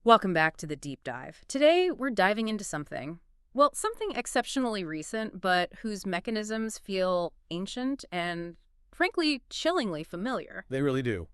Welcome back to the deep dive. Today, we're diving into something exceptionally recent, but whose mechanisms feel ancient and, frankly, chillingly familiar. They really do.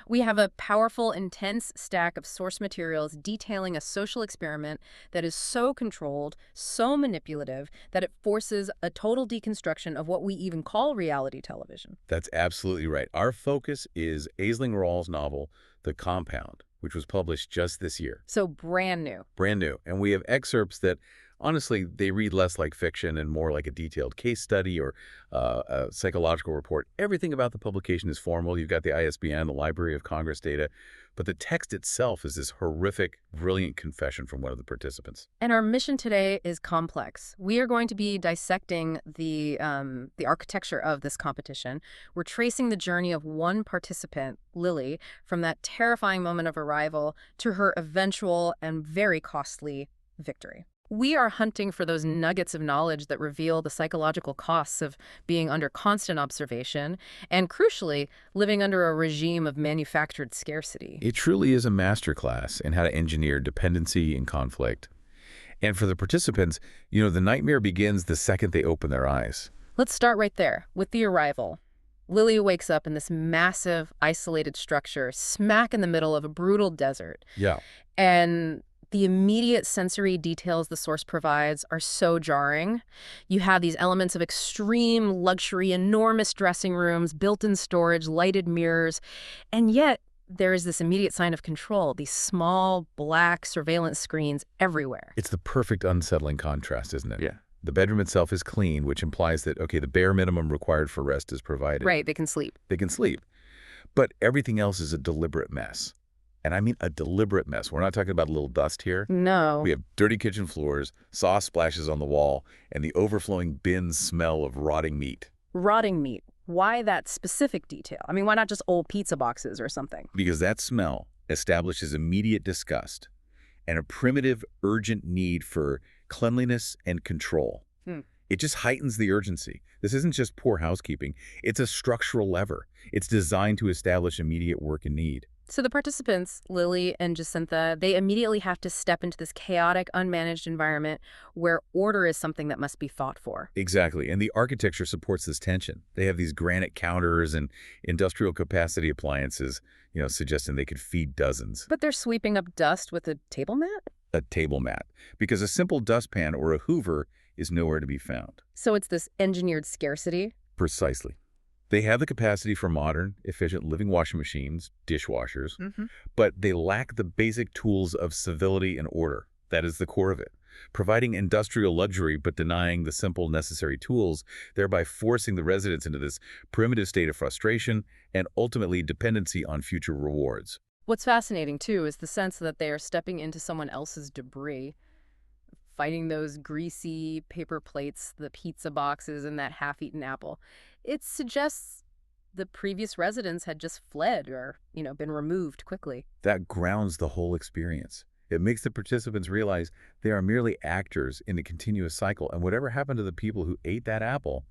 We have a powerful, intense stack of source materials detailing a social experiment that is so controlled, so manipulative, that it forces a total deconstruction of what we even call reality television. That's absolutely right. Our focus is Aisling Rawle's novel, The Compound, which was published just this year. So brand new. Brand new. And we have excerpts that, honestly, they read less like fiction and more like a detailed case study or a psychological report. Everything about the publication is formal. You've got the ISBN, the Library of Congress data. But the text itself is this horrific, brilliant confession from one of the participants. And our mission today is complex. We are going to be dissecting the architecture of this competition. We're tracing the journey of one participant, Lily, from that terrifying moment of arrival to her eventual and very costly victory. We are hunting for those nuggets of knowledge that reveal the psychological costs of being under constant observation and, crucially, living under a regime of manufactured scarcity. It truly is a masterclass in how to engineer dependency and conflict. And for the participants, the nightmare begins the second they open their eyes. Let's start right there with the arrival. Lily wakes up in this massive, isolated structure, smack in the middle of a brutal desert. Yeah. And the immediate sensory details the source provides are so jarring. You have these elements of extreme luxury, enormous dressing rooms, built-in storage, lighted mirrors, and yet there is this immediate sign of control, these small, black surveillance screens everywhere. It's the perfect unsettling contrast, isn't it? Yeah. The bedroom itself is clean, which implies that, okay, the bare minimum required for rest is provided. Right, they can sleep. They can sleep. But everything else is a deliberate mess. And I mean a deliberate mess. We're not talking about a little dust here. No. We have dirty kitchen floors, sauce splashes on the wall, and the overflowing bin smell of rotting meat. Rotting meat. Why that specific detail? I mean, why not just old pizza boxes or something? Because that smell establishes immediate disgust and a primitive, urgent need for cleanliness and control. It just heightens the urgency. This isn't just poor housekeeping. It's a structural lever. It's designed to establish immediate work and need. So the participants, Lily and Jacinta, they immediately have to step into this chaotic, unmanaged environment where order is something that must be fought for. Exactly. And the architecture supports this tension. They have these granite counters and industrial capacity appliances, suggesting they could feed dozens. But they're sweeping up dust with a table mat? A table mat. Because a simple dustpan or a Hoover is nowhere to be found. So it's this engineered scarcity? Precisely. They have the capacity for modern, efficient living washing machines, dishwashers, but they lack the basic tools of civility and order. That is the core of it. Providing industrial luxury but denying the simple necessary tools, thereby forcing the residents into this primitive state of frustration and ultimately dependency on future rewards. What's fascinating, too, is the sense that they are stepping into someone else's debris, fighting those greasy paper plates, the pizza boxes, and that half-eaten apple. It suggests the previous residents had just fled or, been removed quickly. That grounds the whole experience. It makes the participants realize they are merely actors in a continuous cycle, and whatever happened to the people who ate that apple,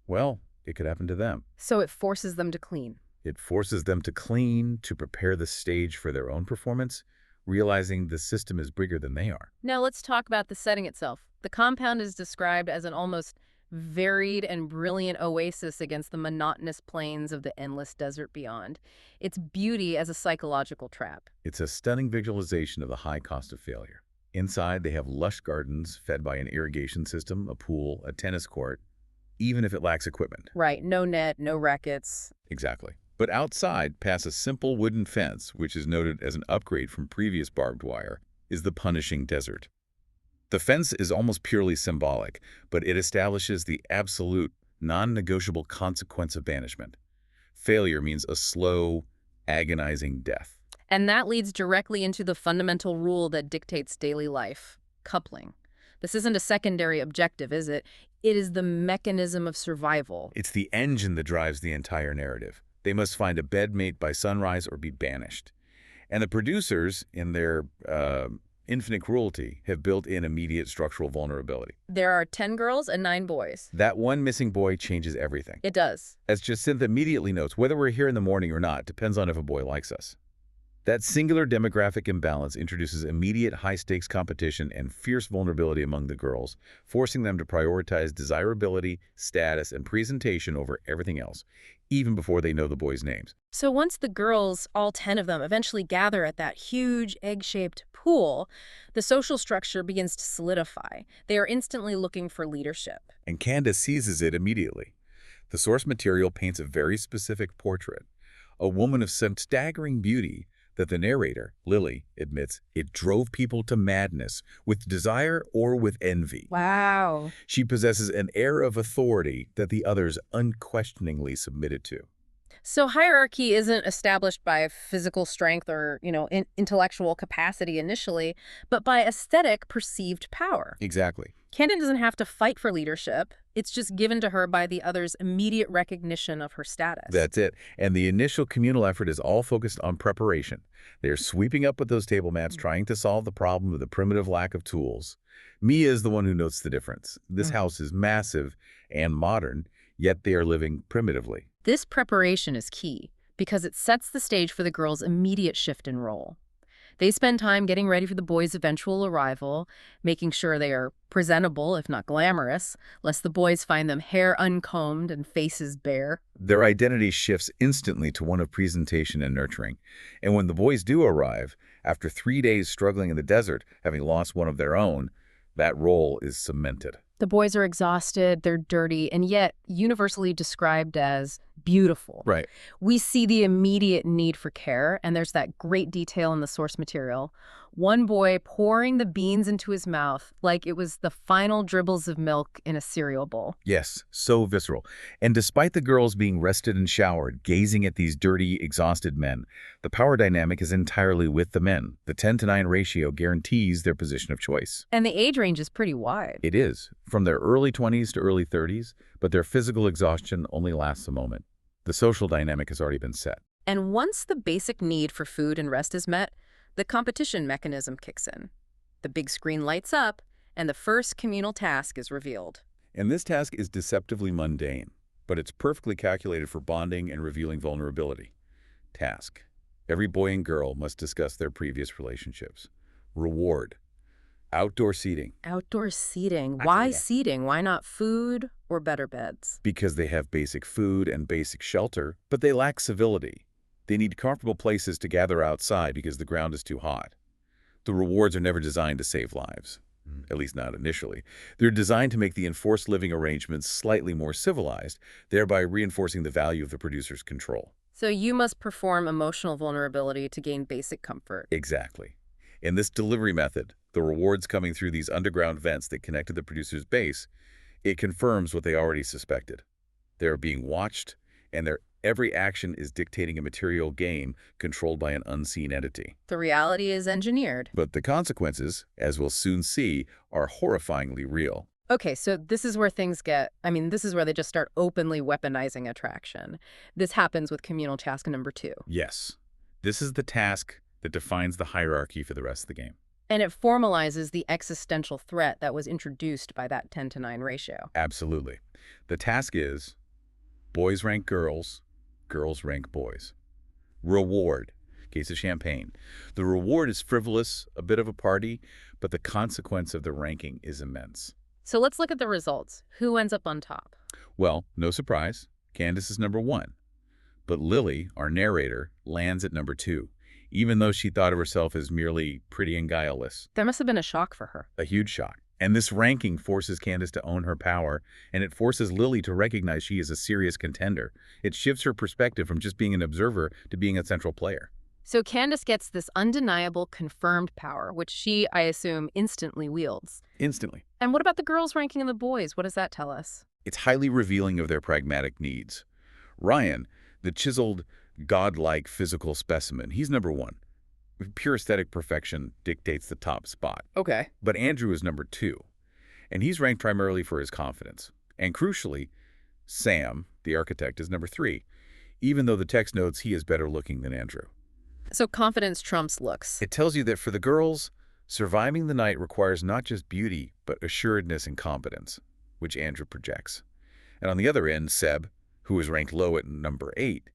well, it could happen to them. So it forces them to clean. It forces them to clean, to prepare the stage for their own performance, realizing the system is bigger than they are. Now let's talk about the setting itself. The compound is described as an almost varied and brilliant oasis against the monotonous plains of the endless desert beyond. Its beauty as a psychological trap. It's a stunning visualization of the high cost of failure. Inside, they have lush gardens fed by an irrigation system, a pool, a tennis court, even if it lacks equipment. Right, no net, no rackets. Exactly. But outside, past a simple wooden fence, which is noted as an upgrade from previous barbed wire, is the punishing desert. The fence is almost purely symbolic, but it establishes the absolute, non-negotiable consequence of banishment. Failure means a slow, agonizing death. And that leads directly into the fundamental rule that dictates daily life, coupling. This isn't a secondary objective, is it? It is the mechanism of survival. It's the engine that drives the entire narrative. They must find a bedmate by sunrise or be banished. And the producers, in their infinite cruelty, have built in immediate structural vulnerability. There are 10 girls and 9 boys. That one missing boy changes everything. It does. As Jacinta immediately notes, whether we're here in the morning or not depends on if a boy likes us. That singular demographic imbalance introduces immediate high-stakes competition and fierce vulnerability among the girls, forcing them to prioritize desirability, status, and presentation over everything else, even before they know the boys' names. So once the girls, all 10 of them, eventually gather at that huge egg-shaped pool, the social structure begins to solidify. They are instantly looking for leadership. And Candace seizes it immediately. The source material paints a very specific portrait, a woman of some staggering beauty that the narrator, Lily, admits it drove people to madness with desire or with envy. Wow. She possesses an air of authority that the others unquestioningly submitted to. So hierarchy isn't established by physical strength or, intellectual capacity initially, but by aesthetic perceived power. Exactly. Candace doesn't have to fight for leadership. It's just given to her by the others' immediate recognition of her status. That's it. And the initial communal effort is all focused on preparation. They're sweeping up with those table mats, trying to solve the problem of the primitive lack of tools. Mia is the one who notes the difference. This house is massive and modern, yet they are living primitively. This preparation is key because it sets the stage for the girls' immediate shift in role. They spend time getting ready for the boys' eventual arrival, making sure they are presentable, if not glamorous, lest the boys find them hair uncombed and faces bare. Their identity shifts instantly to one of presentation and nurturing. And when the boys do arrive, after 3 days struggling in the desert, having lost one of their own, that role is cemented. The boys are exhausted, they're dirty, and yet universally described as beautiful. Right. We see the immediate need for care, and there's that great detail in the source material. One boy pouring the beans into his mouth like it was the final dribbles of milk in a cereal bowl. Yes, so visceral. And despite the girls being rested and showered, gazing at these dirty, exhausted men, the power dynamic is entirely with the men. The 10-to-9 ratio guarantees their position of choice. And the age range is pretty wide. It is, from their early 20s to early 30s, but their physical exhaustion only lasts a moment. The social dynamic has already been set. And once the basic need for food and rest is met, the competition mechanism kicks in. The big screen lights up, and the first communal task is revealed. And this task is deceptively mundane, but it's perfectly calculated for bonding and revealing vulnerability. Task. Every boy and girl must discuss their previous relationships. Reward. Outdoor seating. Outdoor seating. Why seating? Why not food or better beds? Because they have basic food and basic shelter, but they lack civility. They need comfortable places to gather outside because the ground is too hot. The rewards are never designed to save lives, at least not initially. They're designed to make the enforced living arrangements slightly more civilized, thereby reinforcing the value of the producer's control. So you must perform emotional vulnerability to gain basic comfort. Exactly. In this delivery method, the rewards coming through these underground vents that connect to the producer's base, it confirms what they already suspected. They're being watched, and their every action is dictating a material game controlled by an unseen entity. The reality is engineered. But the consequences, as we'll soon see, are horrifyingly real. Okay, so this is where things this is where they just start openly weaponizing attraction. This happens with communal task number 2. Yes, this is the task that defines the hierarchy for the rest of the game. And it formalizes the existential threat that was introduced by that 10-to-9 ratio. Absolutely. The task is boys rank girls, girls rank boys. Reward. Case of champagne. The reward is frivolous, a bit of a party, but the consequence of the ranking is immense. So let's look at the results. Who ends up on top? Well, no surprise, Candace is number 1. But Lily, our narrator, lands at number 2, even though she thought of herself as merely pretty and guileless. That must have been a shock for her. A huge shock. And this ranking forces Candace to own her power, and it forces Lily to recognize she is a serious contender. It shifts her perspective from just being an observer to being a central player. So Candace gets this undeniable confirmed power, which she, I assume, instantly wields. Instantly. And what about the girls ranking and the boys? What does that tell us? It's highly revealing of their pragmatic needs. Ryan, the chiseled, godlike physical specimen, he's number 1. Pure aesthetic perfection dictates the top spot. Okay. But Andrew is number 2, and he's ranked primarily for his confidence. And crucially, Sam, the architect, is number 3, even though the text notes he is better looking than Andrew. So confidence trumps looks. It tells you that for the girls, surviving the night requires not just beauty, but assuredness and competence, which Andrew projects. And on the other end, Seb, who is ranked low at number 8,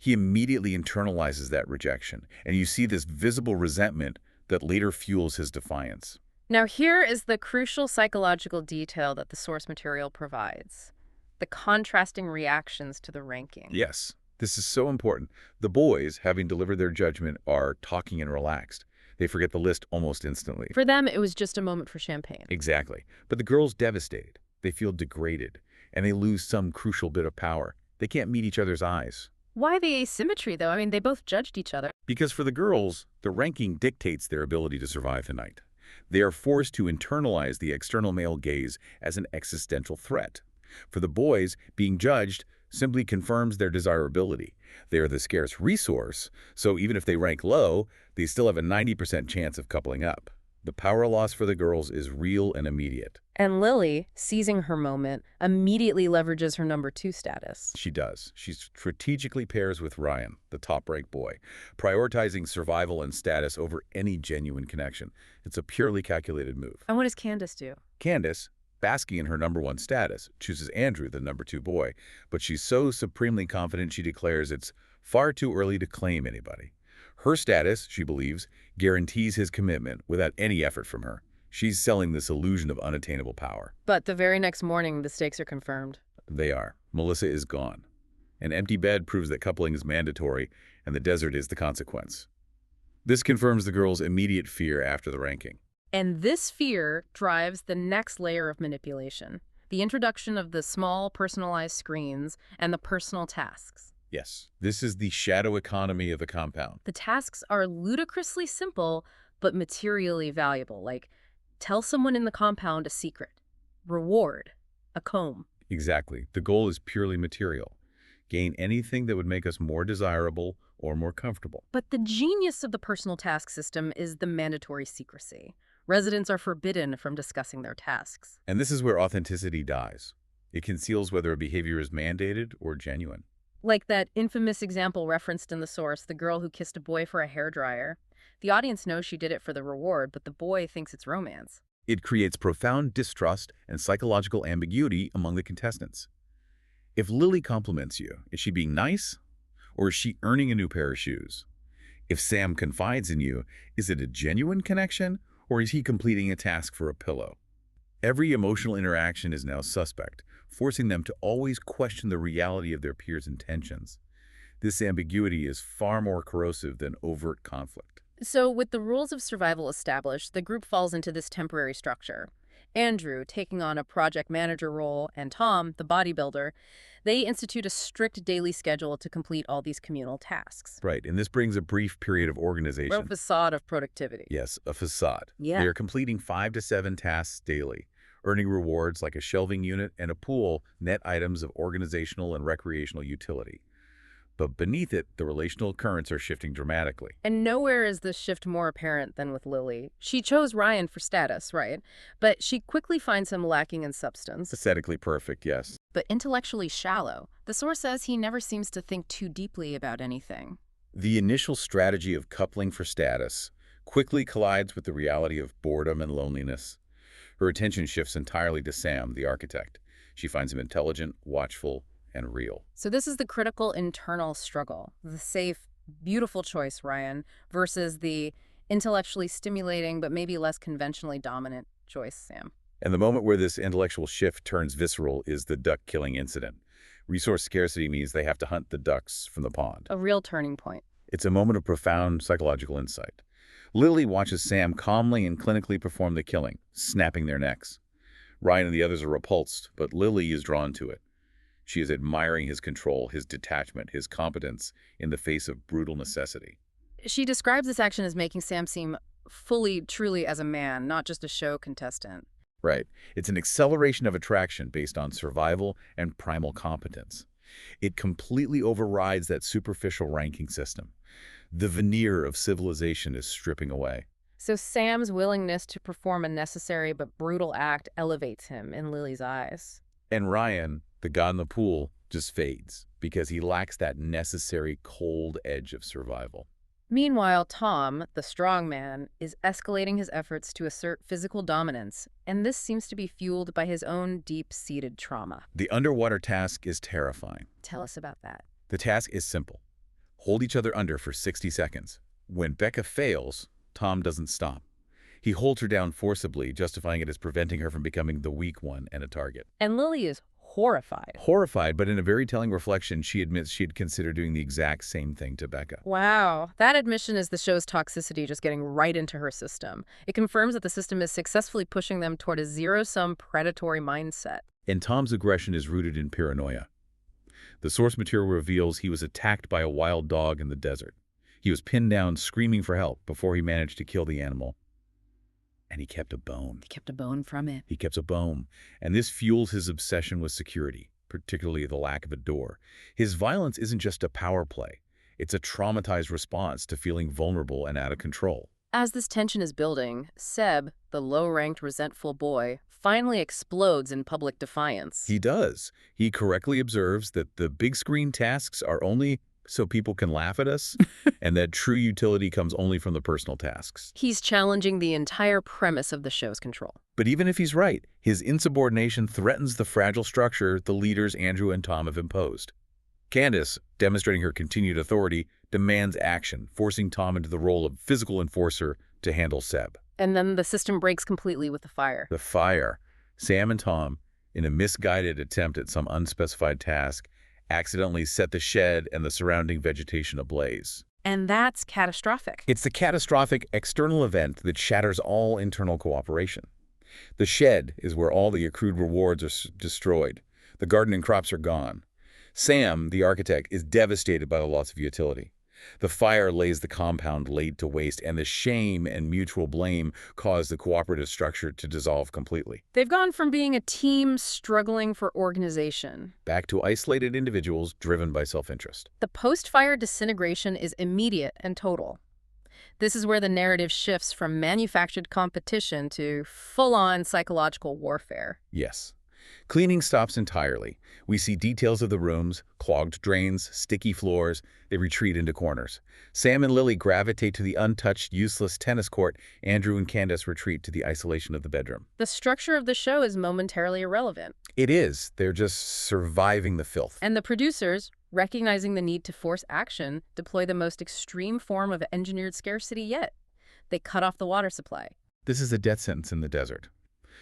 He immediately internalizes that rejection, and you see this visible resentment that later fuels his defiance. Now here is the crucial psychological detail that the source material provides: the contrasting reactions to the ranking. Yes, this is so important. The boys, having delivered their judgment, are talking and relaxed. They forget the list almost instantly. For them, it was just a moment for champagne. Exactly. But the girls devastated. They feel degraded, and they lose some crucial bit of power. They can't meet each other's eyes. Why the asymmetry, though? I mean, they both judged each other. Because for the girls, the ranking dictates their ability to survive the night. They are forced to internalize the external male gaze as an existential threat. For the boys, being judged simply confirms their desirability. They are the scarce resource, so even if they rank low, they still have a 90% chance of coupling up. The power loss for the girls is real and immediate. And Lily, seizing her moment, immediately leverages her number 2 status. She does. She strategically pairs with Ryan, the top-ranked boy, prioritizing survival and status over any genuine connection. It's a purely calculated move. And what does Candace do? Candace, basking in her number 1 status, chooses Andrew, the number 2 boy, but she's so supremely confident she declares it's far too early to claim anybody. Her status, she believes, guarantees his commitment without any effort from her. She's selling this illusion of unattainable power. But the very next morning, the stakes are confirmed. They are. Melissa is gone. An empty bed proves that coupling is mandatory, and the desert is the consequence. This confirms the girls' immediate fear after the ranking. And this fear drives the next layer of manipulation: the introduction of the small, personalized screens and the personal tasks. Yes, this is the shadow economy of the compound. The tasks are ludicrously simple, but materially valuable, like tell someone in the compound a secret, reward a comb. Exactly. The goal is purely material. Gain anything that would make us more desirable or more comfortable. But the genius of the personal task system is the mandatory secrecy. Residents are forbidden from discussing their tasks. And this is where authenticity dies. It conceals whether a behavior is mandated or genuine. Like that infamous example referenced in the source, the girl who kissed a boy for a hairdryer. The audience knows she did it for the reward, but the boy thinks it's romance. It creates profound distrust and psychological ambiguity among the contestants. If Lily compliments you, is she being nice? Or is she earning a new pair of shoes? If Sam confides in you, is it a genuine connection? Or is he completing a task for a pillow? Every emotional interaction is now suspect, forcing them to always question the reality of their peers' intentions. This ambiguity is far more corrosive than overt conflict. So, with the rules of survival established, the group falls into this temporary structure. Andrew, taking on a project manager role, and Tom, the bodybuilder, they institute a strict daily schedule to complete all these communal tasks. Right, and this brings a brief period of organization. A facade of productivity. Yes, a facade. Yeah. They are completing 5 to 7 tasks daily, earning rewards like a shelving unit and a pool, net items of organizational and recreational utility. But beneath it, the relational currents are shifting dramatically. And nowhere is this shift more apparent than with Lily. She chose Ryan for status, right? But she quickly finds him lacking in substance. Aesthetically perfect, yes. But intellectually shallow. The source says he never seems to think too deeply about anything. The initial strategy of coupling for status quickly collides with the reality of boredom and loneliness. Her attention shifts entirely to Sam, the architect. She finds him intelligent, watchful, and real. So this is the critical internal struggle. The safe, beautiful choice, Ryan, versus the intellectually stimulating but maybe less conventionally dominant choice, Sam. And the moment where this intellectual shift turns visceral is the duck-killing incident. Resource scarcity means they have to hunt the ducks from the pond. A real turning point. It's a moment of profound psychological insight. Lily watches Sam calmly and clinically perform the killing, snapping their necks. Ryan and the others are repulsed, but Lily is drawn to it. She is admiring his control, his detachment, his competence in the face of brutal necessity. She describes this action as making Sam seem fully, truly as a man, not just a show contestant. Right. It's an acceleration of attraction based on survival and primal competence. It completely overrides that superficial ranking system. The veneer of civilization is stripping away. So Sam's willingness to perform a necessary but brutal act elevates him in Lily's eyes. And Ryan, the god in the pool, just fades because he lacks that necessary cold edge of survival. Meanwhile, Tom, the strong man, is escalating his efforts to assert physical dominance, and this seems to be fueled by his own deep-seated trauma. The underwater task is terrifying. Tell us about that. The task is simple. hold each other under for 60 seconds. When Becca fails, Tom doesn't stop. He holds her down forcibly, justifying it as preventing her from becoming the weak one and a target. And Lily is horrified. Horrified, but in a very telling reflection, she admits she'd consider doing the exact same thing to Becca. Wow. That admission is the show's toxicity just getting right into her system. It confirms that the system is successfully pushing them toward a zero-sum predatory mindset. And Tom's aggression is rooted in paranoia. The source material reveals he was attacked by a wild dog in the desert. He was pinned down screaming for help before he managed to kill the animal. And he kept a bone. He kept a bone from it. He kept a bone. And this fuels his obsession with security, particularly the lack of a door. His violence isn't just a power play. It's a traumatized response to feeling vulnerable and out of control. As this tension is building, Seb, the low-ranked, resentful boy, finally explodes in public defiance. He does. He correctly observes that the big screen tasks are only so people can laugh at us, and that true utility comes only from the personal tasks. He's challenging the entire premise of the show's control. But even if he's right, his insubordination threatens the fragile structure the leaders Andrew and Tom have imposed. Candace, demonstrating her continued authority, demands action, forcing Tom into the role of physical enforcer to handle Seb. And then the system breaks completely with the fire. The fire. Sam and Tom, in a misguided attempt at some unspecified task, accidentally set the shed and the surrounding vegetation ablaze. And that's catastrophic. It's the catastrophic external event that shatters all internal cooperation. The shed is where all the accrued rewards are destroyed. The garden and crops are gone. Sam, the architect, is devastated by the loss of utility. The fire lays the compound laid to waste, and the shame and mutual blame cause the cooperative structure to dissolve completely. They've gone from being a team struggling for organization back to isolated individuals driven by self-interest. The post-fire disintegration is immediate and total. This is where the narrative shifts from manufactured competition to full-on psychological warfare. Yes. Cleaning stops entirely. We see details of the rooms, clogged drains, sticky floors. They retreat into corners. Sam and Lily gravitate to the untouched, useless tennis court. Andrew and Candace retreat to the isolation of the bedroom. The structure of the show is momentarily irrelevant. It is. They're just surviving the filth. And the producers, recognizing the need to force action, deploy the most extreme form of engineered scarcity yet. They cut off the water supply. This is a death sentence in the desert.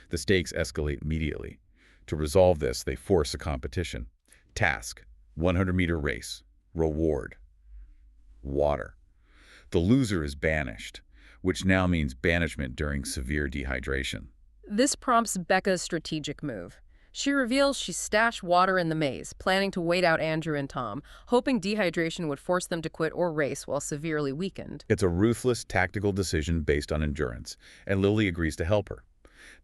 The stakes escalate immediately. To resolve this, they force a competition. Task, 100-meter race. Reward, water. The loser is banished, which now means banishment during severe dehydration. This prompts Becca's strategic move. She reveals she stashed water in the maze, planning to wait out Andrew and Tom, hoping dehydration would force them to quit or race while severely weakened. It's a ruthless, tactical decision based on endurance, and Lily agrees to help her.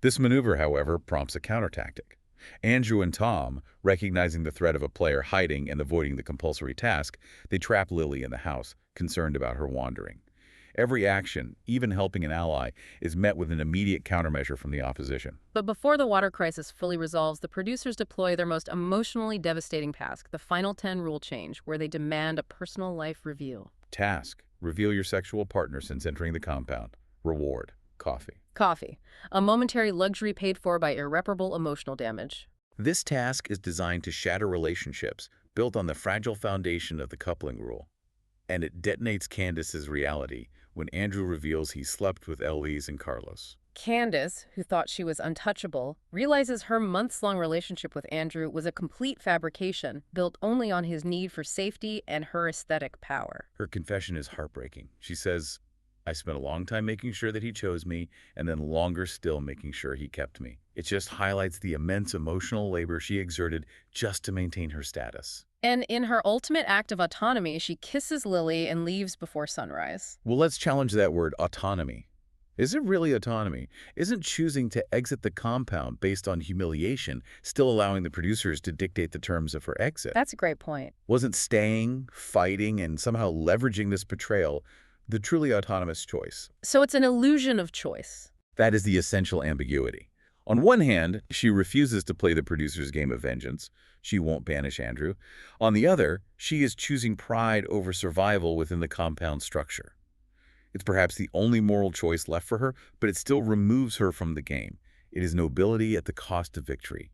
This maneuver, however, prompts a countertactic. Andrew and Tom, recognizing the threat of a player hiding and avoiding the compulsory task, they trap Lily in the house, concerned about her wandering. Every action, even helping an ally, is met with an immediate countermeasure from the opposition. But before the water crisis fully resolves, the producers deploy their most emotionally devastating task, the Final 10 rule change, where they demand a personal life reveal. Task: reveal your sexual partner since entering the compound. Reward: coffee. Coffee, a momentary luxury paid for by irreparable emotional damage. This task is designed to shatter relationships built on the fragile foundation of the coupling rule. And it detonates Candace's reality when Andrew reveals he slept with Eloise and Carlos. Candace, who thought she was untouchable, realizes her months-long relationship with Andrew was a complete fabrication, built only on his need for safety and her aesthetic power. Her confession is heartbreaking. She says, "I spent a long time making sure that he chose me, and then longer still making sure he kept me." It just highlights the immense emotional labor she exerted just to maintain her status. And in her ultimate act of autonomy, she kisses Lily and leaves before sunrise. Well, let's challenge that word, autonomy. Is it really autonomy? Isn't choosing to exit the compound based on humiliation still allowing the producers to dictate the terms of her exit? That's a great point. Wasn't staying, fighting, and somehow leveraging this betrayal the truly autonomous choice? So it's an illusion of choice. That is the essential ambiguity. On one hand, she refuses to play the producer's game of vengeance. She won't banish Andrew. On the other, she is choosing pride over survival within the compound structure. It's perhaps the only moral choice left for her, but it still removes her from the game. It is nobility at the cost of victory.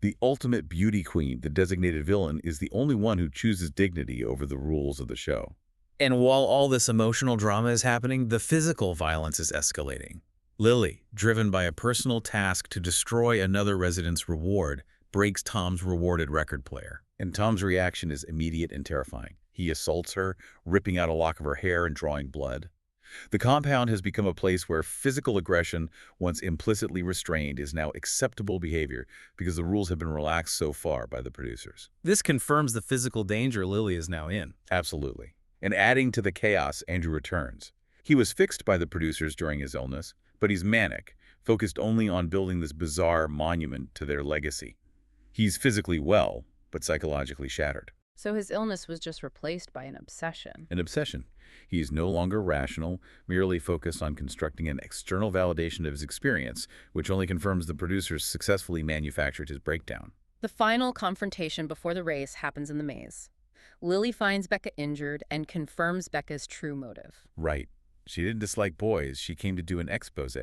The ultimate beauty queen, the designated villain, is the only one who chooses dignity over the rules of the show. And while all this emotional drama is happening, the physical violence is escalating. Lily, driven by a personal task to destroy another resident's reward, breaks Tom's rewarded record player. And Tom's reaction is immediate and terrifying. He assaults her, ripping out a lock of her hair and drawing blood. The compound has become a place where physical aggression, once implicitly restrained, is now acceptable behavior because the rules have been relaxed so far by the producers. This confirms the physical danger Lily is now in. Absolutely. And adding to the chaos, Andrew returns. He was fixed by the producers during his illness, but he's manic, focused only on building this bizarre monument to their legacy. He's physically well, but psychologically shattered. So his illness was just replaced by an obsession. An obsession. He is no longer rational, merely focused on constructing an external validation of his experience, which only confirms the producers successfully manufactured his breakdown. The final confrontation before the race happens in the maze. Lily finds Becca injured and confirms Becca's true motive. Right. She didn't dislike boys, she came to do an expose,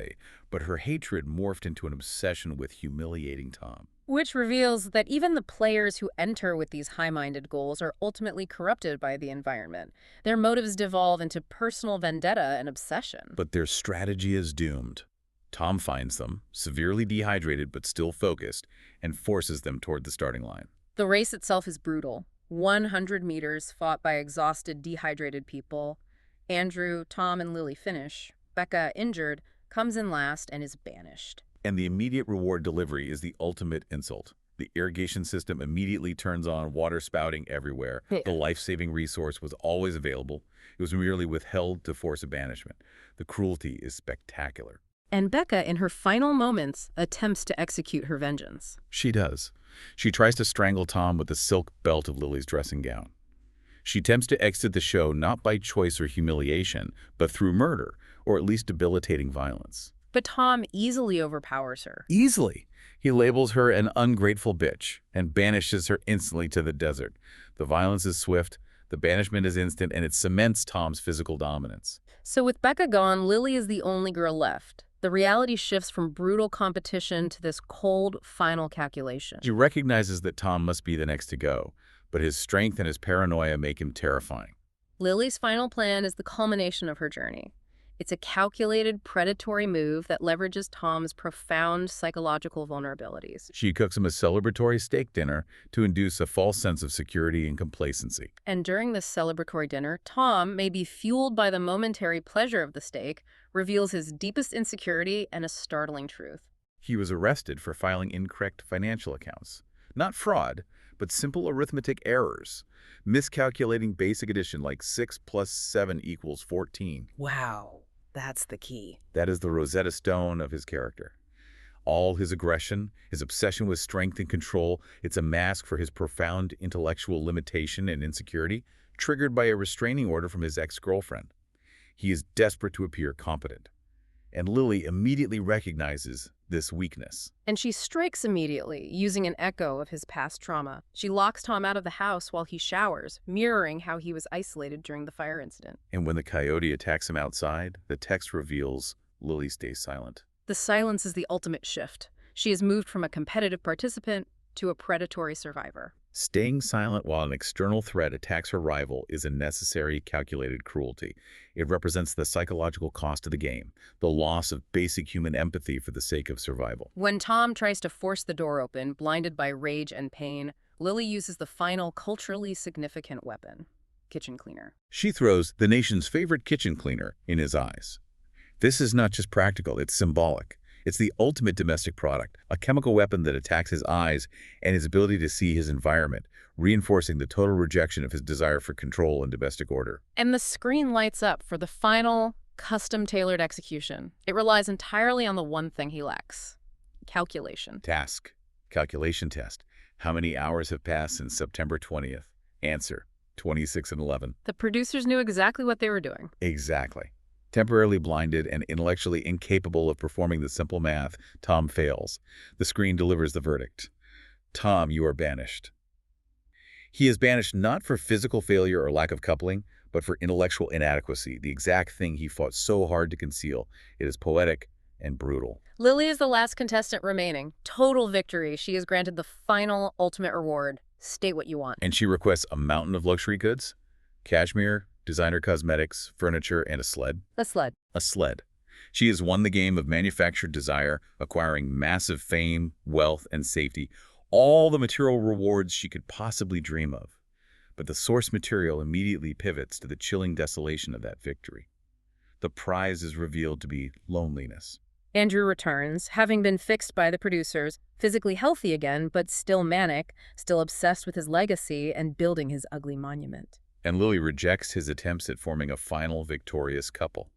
but her hatred morphed into an obsession with humiliating Tom. Which reveals that even the players who enter with these high-minded goals are ultimately corrupted by the environment. Their motives devolve into personal vendetta and obsession. But their strategy is doomed. Tom finds them, severely dehydrated but still focused, and forces them toward the starting line. The race itself is brutal. 100 meters fought by exhausted, dehydrated people. Andrew, Tom, and Lily finish. Becca, injured, comes in last and is banished. And the immediate reward delivery is the ultimate insult. The irrigation system immediately turns on, water spouting everywhere. The life-saving resource was always available. It was merely withheld to force a banishment. The cruelty is spectacular. And Becca, in her final moments, attempts to execute her vengeance. She does. She tries to strangle Tom with the silk belt of Lily's dressing gown. She attempts to exit the show not by choice or humiliation, but through murder, or at least debilitating violence. But Tom easily overpowers her. Easily. He labels her an ungrateful bitch and banishes her instantly to the desert. The violence is swift, the banishment is instant, and it cements Tom's physical dominance. So with Becca gone, Lily is the only girl left. The reality shifts from brutal competition to this cold, final calculation. She recognizes that Tom must be the next to go, but his strength and his paranoia make him terrifying. Lily's final plan is the culmination of her journey. It's a calculated, predatory move that leverages Tom's profound psychological vulnerabilities. She cooks him a celebratory steak dinner to induce a false sense of security and complacency. And during this celebratory dinner, Tom, maybe fueled by the momentary pleasure of the steak, reveals his deepest insecurity and a startling truth. He was arrested for filing incorrect financial accounts. Not fraud, but simple arithmetic errors. Miscalculating basic addition like 6 + 7 = 14. Wow, that's the key. That is the Rosetta Stone of his character. All his aggression, his obsession with strength and control, it's a mask for his profound intellectual limitation and insecurity, triggered by a restraining order from his ex-girlfriend. He is desperate to appear competent. And Lily immediately recognizes this weakness. And she strikes immediately, using an echo of his past trauma. She locks Tom out of the house while he showers, mirroring how he was isolated during the fire incident. And when the coyote attacks him outside, the text reveals Lily stays silent. The silence is the ultimate shift. She has moved from a competitive participant to a predatory survivor. Staying silent while an external threat attacks her rival is a necessary, calculated cruelty. It represents the psychological cost of the game, the loss of basic human empathy for the sake of survival. When Tom tries to force the door open, blinded by rage and pain, Lily uses the final culturally significant weapon, kitchen cleaner. She throws the nation's favorite kitchen cleaner in his eyes. This is not just practical, it's symbolic. It's the ultimate domestic product, a chemical weapon that attacks his eyes and his ability to see his environment, reinforcing the total rejection of his desire for control and domestic order. And the screen lights up for the final, custom-tailored execution. It relies entirely on the one thing he lacks: calculation. Task. Calculation test. How many hours have passed since September 20th? Answer. 26 and 11. The producers knew exactly what they were doing. Exactly. Temporarily blinded and intellectually incapable of performing the simple math, Tom fails. The screen delivers the verdict. Tom, you are banished. He is banished not for physical failure or lack of coupling, but for intellectual inadequacy, the exact thing he fought so hard to conceal. It is poetic and brutal. Lily is the last contestant remaining. Total victory. She is granted the final ultimate reward. State what you want. And she requests a mountain of luxury goods, cashmere, designer cosmetics, furniture, and a sled. A sled. A sled. She has won the game of manufactured desire, acquiring massive fame, wealth, and safety, all the material rewards she could possibly dream of. But the source material immediately pivots to the chilling desolation of that victory. The prize is revealed to be loneliness. Andrew returns, having been fixed by the producers, physically healthy again, but still manic, still obsessed with his legacy and building his ugly monument. And Lily rejects his attempts at forming a final victorious couple.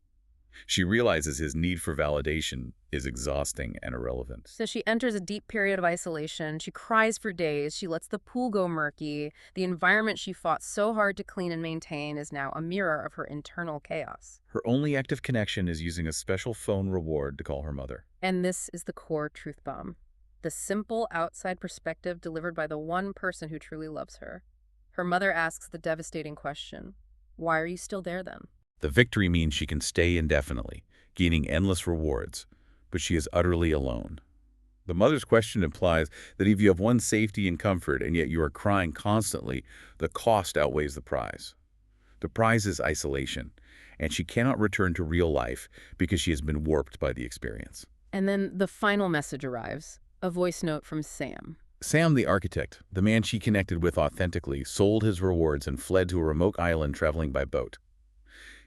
She realizes his need for validation is exhausting and irrelevant. So she enters a deep period of isolation. She cries for days. She lets the pool go murky. The environment she fought so hard to clean and maintain is now a mirror of her internal chaos. Her only active connection is using a special phone reward to call her mother. And this is the core truth bomb. The simple outside perspective delivered by the one person who truly loves her. Her mother asks the devastating question, why are you still there then? The victory means she can stay indefinitely, gaining endless rewards, but she is utterly alone. The mother's question implies that if you have won safety and comfort and yet you are crying constantly, the cost outweighs the prize. The prize is isolation, and she cannot return to real life because she has been warped by the experience. And then the final message arrives, a voice note from Sam. Sam, the architect, the man she connected with authentically, sold his rewards and fled to a remote island traveling by boat.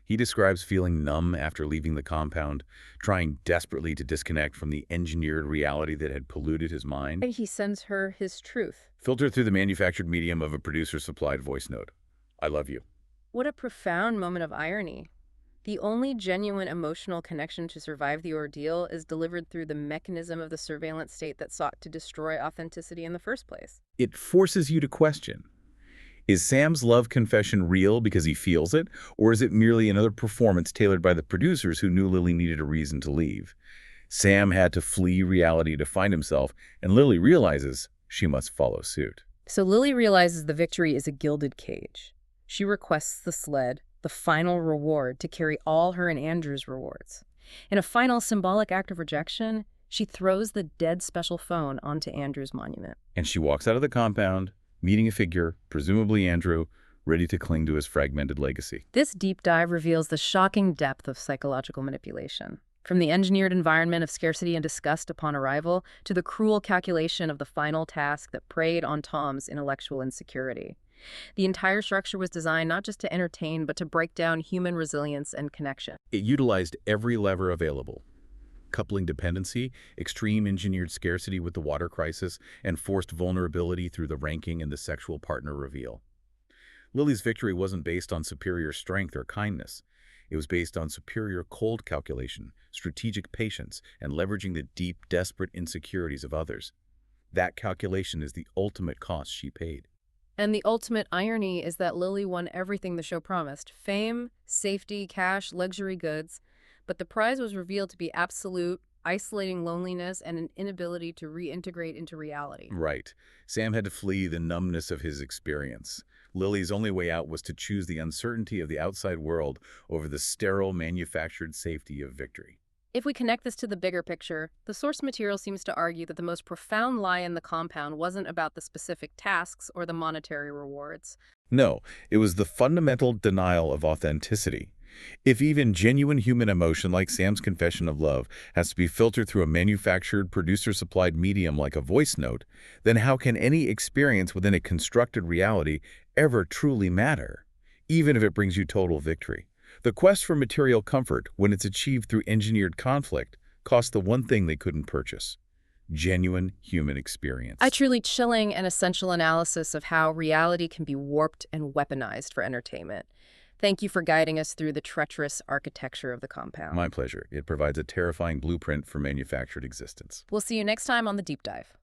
He describes feeling numb after leaving the compound, trying desperately to disconnect from the engineered reality that had polluted his mind. And he sends her his truth. Filtered through the manufactured medium of a producer-supplied voice note. I love you. What a profound moment of irony. The only genuine emotional connection to survive the ordeal is delivered through the mechanism of the surveillance state that sought to destroy authenticity in the first place. It forces you to question. Is Sam's love confession real because he feels it, or is it merely another performance tailored by the producers who knew Lily needed a reason to leave? Sam had to flee reality to find himself, and Lily realizes she must follow suit. So Lily realizes the victory is a gilded cage. She requests the sled, the final reward, to carry all her and Andrew's rewards. In a final symbolic act of rejection, she throws the dead special phone onto Andrew's monument. And she walks out of the compound, meeting a figure, presumably Andrew, ready to cling to his fragmented legacy. This deep dive reveals the shocking depth of psychological manipulation. From the engineered environment of scarcity and disgust upon arrival to the cruel calculation of the final task that preyed on Tom's intellectual insecurity. The entire structure was designed not just to entertain, but to break down human resilience and connection. It utilized every lever available. Coupling dependency, extreme engineered scarcity with the water crisis, and forced vulnerability through the ranking and the sexual partner reveal. Lily's victory wasn't based on superior strength or kindness. It was based on superior cold calculation, strategic patience, and leveraging the deep, desperate insecurities of others. That calculation is the ultimate cost she paid. And the ultimate irony is that Lily won everything the show promised: fame, safety, cash, luxury goods. But the prize was revealed to be absolute, isolating loneliness and an inability to reintegrate into reality. Right. Sam had to flee the numbness of his experience. Lily's only way out was to choose the uncertainty of the outside world over the sterile, manufactured safety of victory. If we connect this to the bigger picture, the source material seems to argue that the most profound lie in the compound wasn't about the specific tasks or the monetary rewards. No, it was the fundamental denial of authenticity. If even genuine human emotion like Sam's confession of love has to be filtered through a manufactured, producer-supplied medium like a voice note, then how can any experience within a constructed reality ever truly matter, even if it brings you total victory? The quest for material comfort, when it's achieved through engineered conflict, costs the one thing they couldn't purchase: genuine human experience. A truly chilling and essential analysis of how reality can be warped and weaponized for entertainment. Thank you for guiding us through the treacherous architecture of the compound. My pleasure. It provides a terrifying blueprint for manufactured existence. We'll see you next time on The Deep Dive.